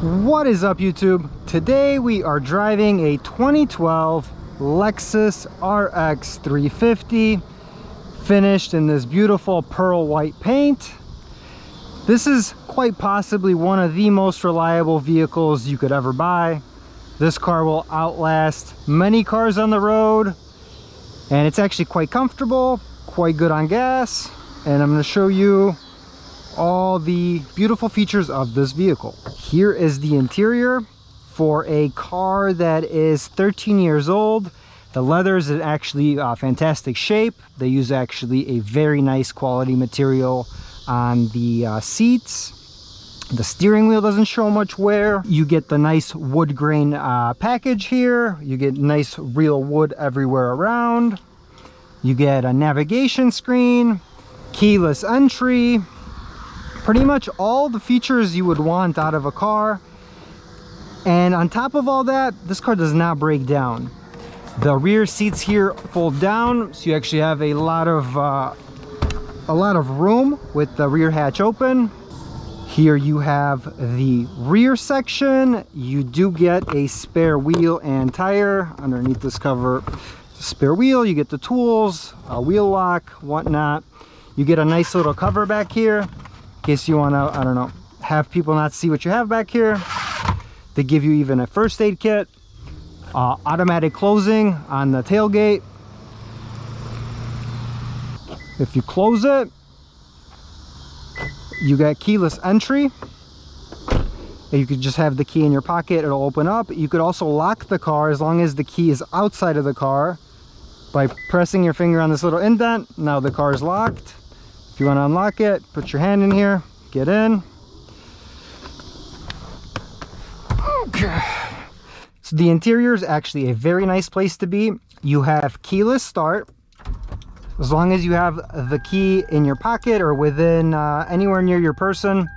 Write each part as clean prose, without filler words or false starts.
What is up, YouTube? Today we are driving a 2012 Lexus RX 350 finished in this beautiful pearl white paint. This is quite possibly one of the most reliable vehicles you could ever buy. This car will outlast many cars on the road, and it's actually quite comfortable, quite good on gas, and I'm going to show you all the beautiful features of this vehicle. Here is the interior for a car that is 13 years old. The leather is actually fantastic shape. They use actually a very nice quality material on the seats. The steering wheel doesn't show much wear. You get the nice wood grain package here. You get nice real wood everywhere around. You get a navigation screen, keyless entry, pretty much all the features you would want out of a car. And on top of all that, this car does not break down. The rear seats here fold down, so you actually have a lot of room with the rear hatch open. Here you have the rear section. You do get a spare wheel and tire underneath this cover. Spare wheel, you get the tools, a wheel lock, whatnot. You get a nice little cover back here in case you want to, I don't know, have people not see what you have back here. They give you even a first aid kit, automatic closing on the tailgate. If you close it, you got keyless entry. You could just have the key in your pocket, it'll open up. You could also lock the car as long as the key is outside of the car by pressing your finger on this little indent. Now the car is locked. If you want to unlock it, put your hand in here, get in. Okay. So the interior is actually a very nice place to be. You have keyless start. As long as you have the key in your pocket or within anywhere near your person,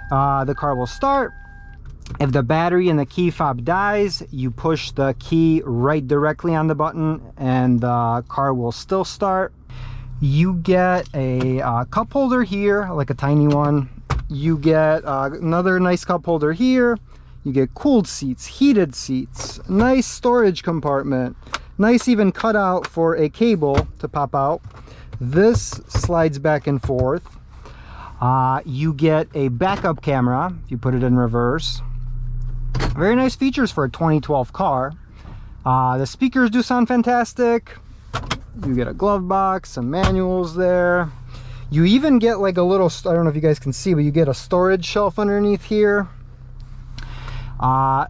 the car will start. If the battery and the key fob dies, you push the key right directly on the button and the car will still start. You get a cup holder here, like a tiny one. You get another nice cup holder here. You get cooled seats, heated seats, nice storage compartment, nice even cutout for a cable to pop out. This slides back and forth. You get a backup camera if you put it in reverse. Very nice features for a 2012 car. The speakers do sound fantastic. You get a glove box, some manuals there. You even get like a little, I don't know if you guys can see, but you get a storage shelf underneath here.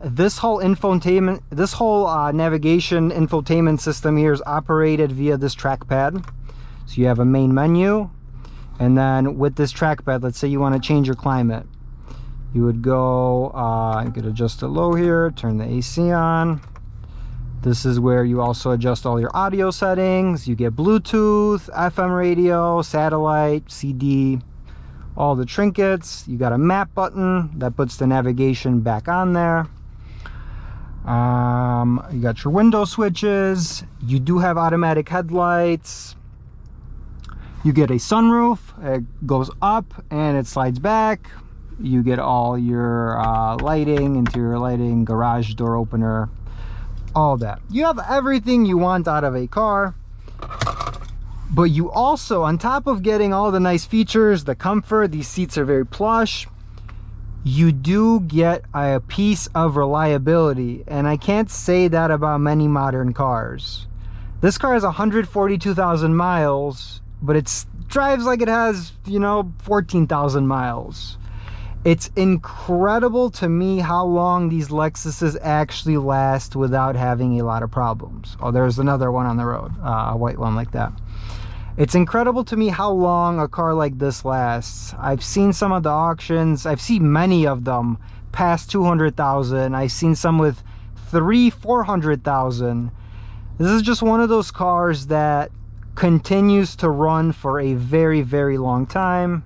This whole navigation infotainment system here is operated via this trackpad. So you have a main menu, and then with this trackpad, let's say you want to change your climate. You would go, you could adjust it low here, turn the AC on. This is where you also adjust all your audio settings. You get Bluetooth, FM radio, satellite, CD, all the trinkets. You got a map button that puts the navigation back on there. You got your window switches. You do have automatic headlights. You get a sunroof. It goes up and it slides back. You get all your lighting, interior lighting, garage door opener, all that. You have everything you want out of a car. But you also, on top of getting all the nice features, the comfort, these seats are very plush, you do get a piece of reliability. And I can't say that about many modern cars. This car has 142,000 miles, but it drives like it has, you know, 14,000 miles. It's incredible to me how long these Lexuses actually last without having a lot of problems. Oh, there's another one on the road, a white one like that. It's incredible to me how long a car like this lasts. I've seen some of the auctions. I've seen many of them past 200,000. I've seen some with 300,000-400,000. This is just one of those cars that continues to run for a very, very long time.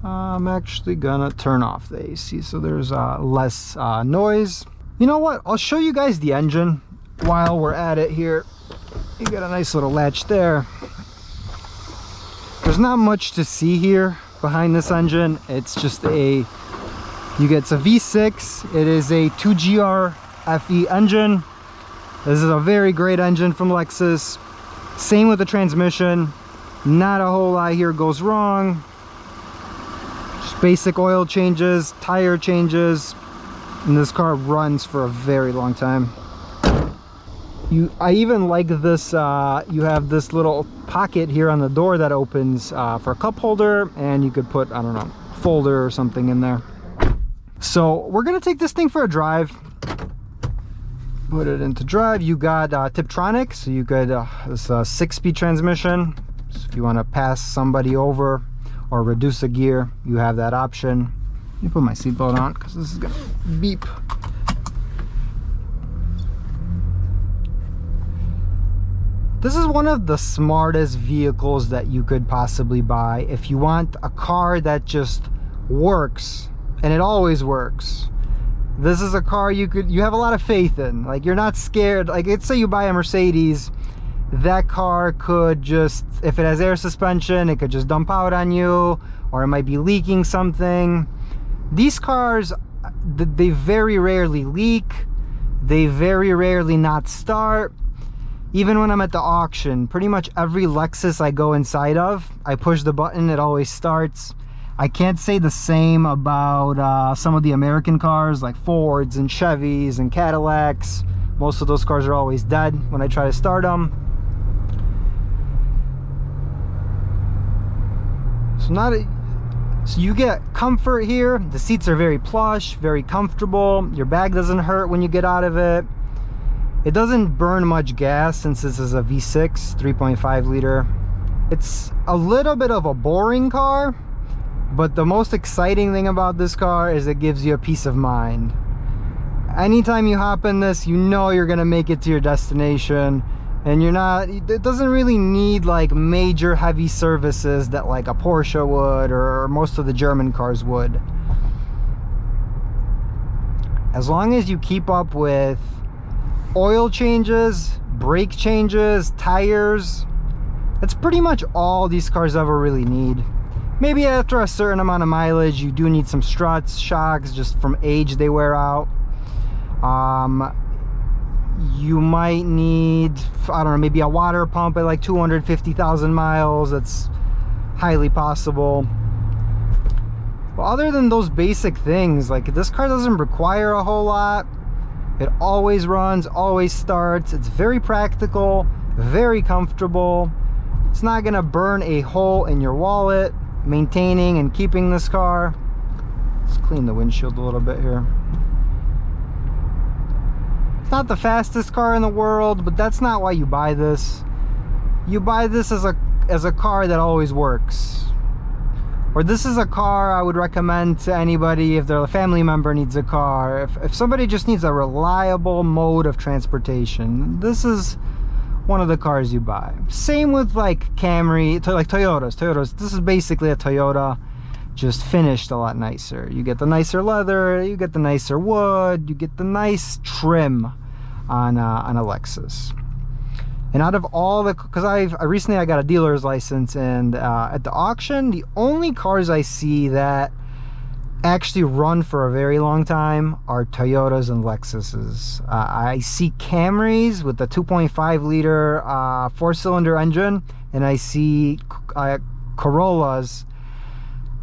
I'm actually gonna turn off the AC so there's less noise. You know what? I'll show you guys the engine while we're at it here. You got a nice little latch there. There's not much to see here behind this engine. It's just a It's a V6. It is a 2GR FE engine. This is a very great engine from Lexus. Same with the transmission. Not a whole lot here goes wrong. Just basic oil changes, tire changes, and this car runs for a very long time. I even like this, you have this little pocket here on the door that opens for a cup holder, and you could put, I don't know, a folder or something in there. So we're gonna take this thing for a drive. Put it into drive. You got Tiptronic, so you could, this 6-speed transmission. So if you wanna pass somebody over or reduce a gear, you have that option. Let me put my seatbelt on because this is gonna beep. This is one of the smartest vehicles that you could possibly buy if you want a car that just works, and it always works. This is a car you have a lot of faith in. Like, you're not scared. Like, let's say you buy a Mercedes, that car could just, if it has air suspension, it could just dump out on you, or it might be leaking something. These cars, they very rarely leak. They very rarely not start. Even when I'm at the auction, pretty much every Lexus I go inside of, I push the button, it always starts. I can't say the same about some of the American cars like Fords and Chevys and Cadillacs. Most of those cars are always dead when I try to start them. So you get comfort here. The seats are very plush, very comfortable. Your bag doesn't hurt when you get out of it. It doesn't burn much gas since this is a V6 3.5 liter. It's a little bit of a boring car, but the most exciting thing about this car is it gives you a peace of mind. Anytime you hop in this, you know you're gonna make it to your destination, and it doesn't really need like major heavy services that like a Porsche would, or most of the German cars would. As long as you keep up with oil changes, brake changes, tires, that's pretty much all these cars ever really need. Maybe after a certain amount of mileage, you do need some struts, shocks, just from age they wear out. You might need, I don't know, maybe a water pump at like 250,000 miles. That's highly possible. But other than those basic things, like, this car doesn't require a whole lot. It always runs, always starts. It's very practical, very comfortable. It's not gonna burn a hole in your wallet maintaining and keeping this car. Let's clean the windshield a little bit here. It's not the fastest car in the world, but that's not why you buy this. You buy this as a car that always works. Or this is a car I would recommend to anybody if their family member needs a car. If somebody just needs a reliable mode of transportation, this is one of the cars you buy. Same with like Camry, like Toyotas. This is basically a Toyota, just finished a lot nicer. You get the nicer leather, you get the nicer wood, you get the nice trim on a Lexus. And out of all the, because I recently got a dealer's license, and at the auction, the only cars I see that actually run for a very long time are Toyotas and Lexuses. I see Camrys with the 2.5 liter 4-cylinder engine, and I see Corollas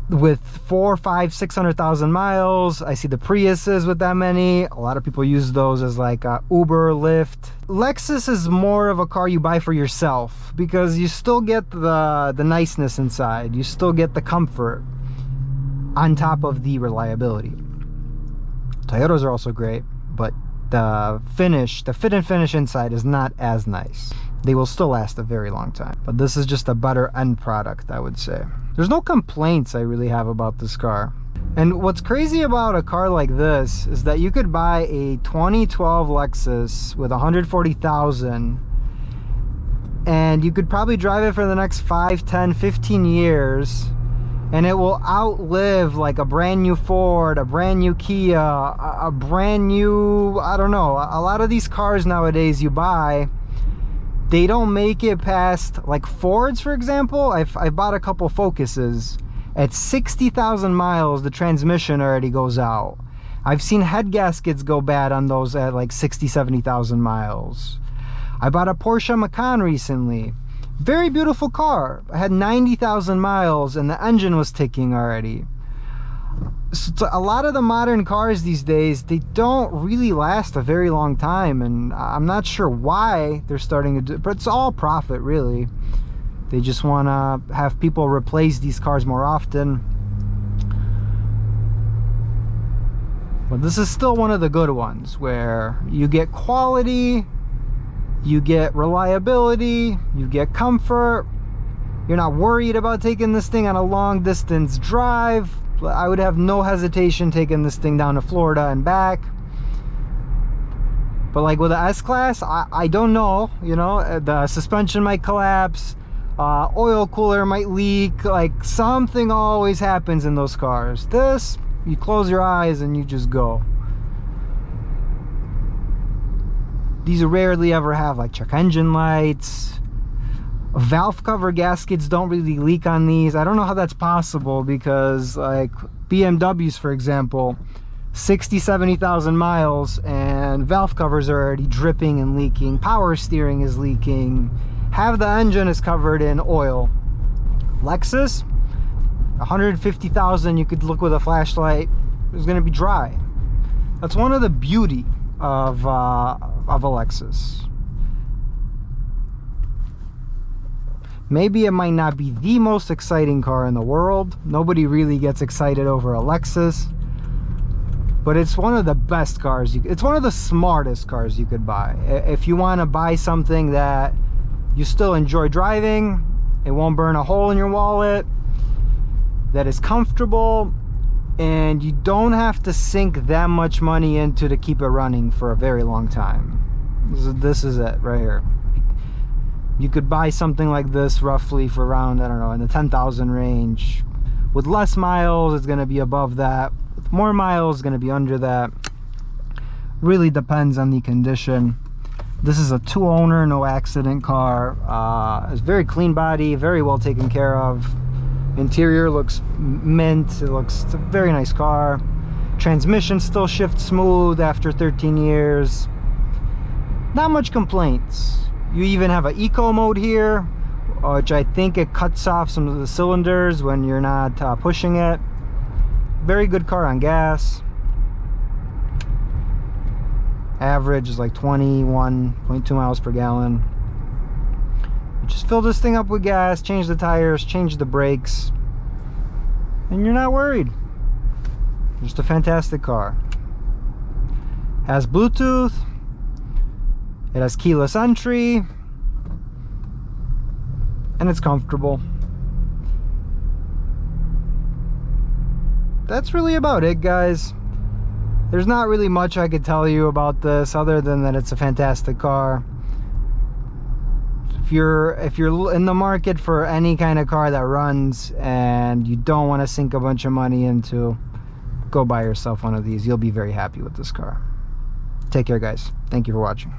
with 400,000, 500,000, 600,000 miles. I see the Priuses with that many. A lot of people use those as like Uber, Lyft. Lexus is more of a car you buy for yourself, because you still get the niceness inside. You still get the comfort on top of the reliability. Toyotas are also great, but the fit and finish inside is not as nice. They will still last a very long time, but this is just a better end product, I would say. There's no complaints I really have about this car. And what's crazy about a car like this is that you could buy a 2012 Lexus with 140,000, and you could probably drive it for the next 5, 10, 15 years, and it will outlive like a brand new Ford, a brand new Kia, a brand new, I don't know, a lot of these cars nowadays you buy, they don't make it past, like Fords, for example. I've bought a couple Focuses, At 60,000 miles, the transmission already goes out. I've seen head gaskets go bad on those at like 60, 70,000 miles. I bought a Porsche Macan recently. Very beautiful car. I had 90,000 miles and the engine was ticking already. So a lot of the modern cars these days, they don't really last a very long time, and I'm not sure why they're starting to do, but it's all profit really. They just want to have people replace these cars more often. But this is still one of the good ones where you get quality, you get reliability, you get comfort. You're not worried about taking this thing on a long distance drive. I would have no hesitation taking this thing down to Florida and back. But like with the S-Class, I don't know, you know, the suspension might collapse, oil cooler might leak, like something always happens in those cars. This, you close your eyes and you just go. These rarely ever have like check engine lights. Valve cover gaskets don't really leak on these. I don't know how that's possible, because like BMWs, for example, 60, 70,000 miles and valve covers are already dripping and leaking. Power steering is leaking. Half the engine is covered in oil. Lexus, 150,000, you could look with a flashlight, it's going to be dry. That's one of the beauty of a Lexus. Maybe it might not be the most exciting car in the world. Nobody really gets excited over a Lexus. But it's one of the best cars. It's one of the smartest cars you could buy. If you want to buy something that you still enjoy driving, it won't burn a hole in your wallet, that is comfortable, and you don't have to sink that much money into to keep it running for a very long time. This is it right here. You could buy something like this roughly for around, I don't know, in the 10,000 range. With less miles, it's going to be above that. With more miles, it's going to be under that. Really depends on the condition. This is a 2-owner, no accident car. It's very clean body, very well taken care of. Interior looks mint. It's a very nice car. Transmission still shifts smooth after 13 years. Not much complaints. You even have an eco mode here, which I think it cuts off some of the cylinders when you're not pushing it. Very good car on gas. Average is like 21.2 miles per gallon. You just fill this thing up with gas, change the tires, change the brakes, and you're not worried. Just a fantastic car. Has Bluetooth. It has keyless entry, and it's comfortable. That's really about it, guys. There's not really much I could tell you about this other than that it's a fantastic car. If you're in the market for any kind of car that runs and you don't want to sink a bunch of money into, go buy yourself one of these. You'll be very happy with this car. Take care, guys. Thank you for watching.